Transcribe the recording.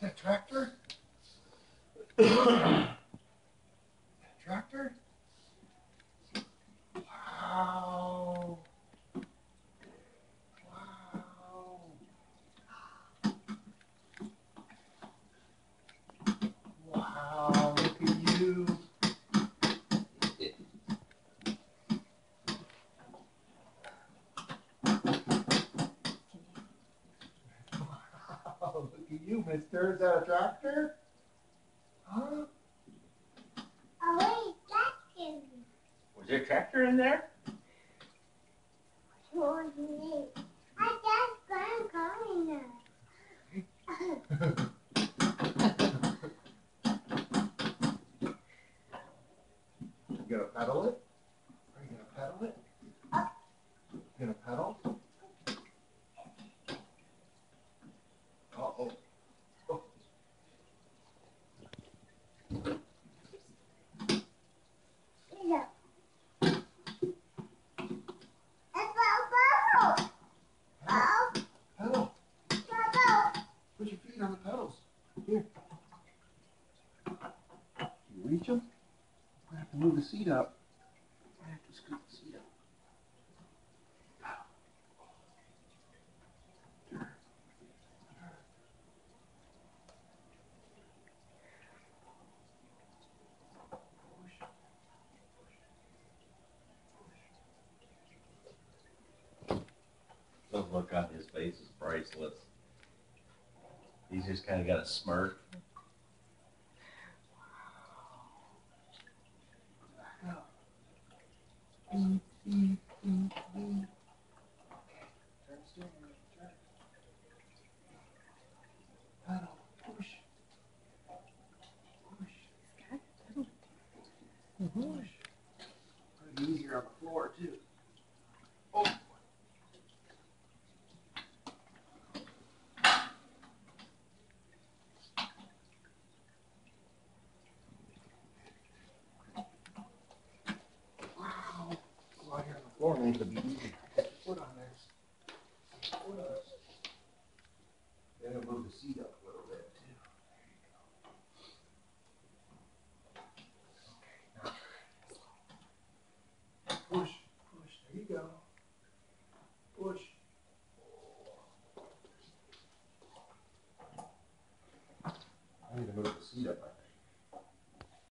that tractor? Tractor? Wow. Wow. Wow, look at you. Wow, look at you, mister. Is that a tractor? Huh? Oh, wait, tractor. Was there a tractor in there? I just going now. You gonna pedal it? Are you gonna pedal it? You gonna pedal? Uh-oh. Oh. Yeah. Pedal. Pedal. Pedal. Put your feet on the pedals. Here. Can you reach them? I have to move the seat up. I have to scoot the seat up. The look on his face is priceless. He's just kind of got a smirk. Back up. Beep, beep, beep, beep. Turn the steering wheel. Turn. Pedal. Push. Push. Push. Put it easier on the floor, too. Oh. Wow. Go out here on the floor and make it be easy. Put your foot on there. Put your foot on it. Then it'll move the seat up a little bit, too. Push, push, there you go. Push. I need to move the seat up, I think.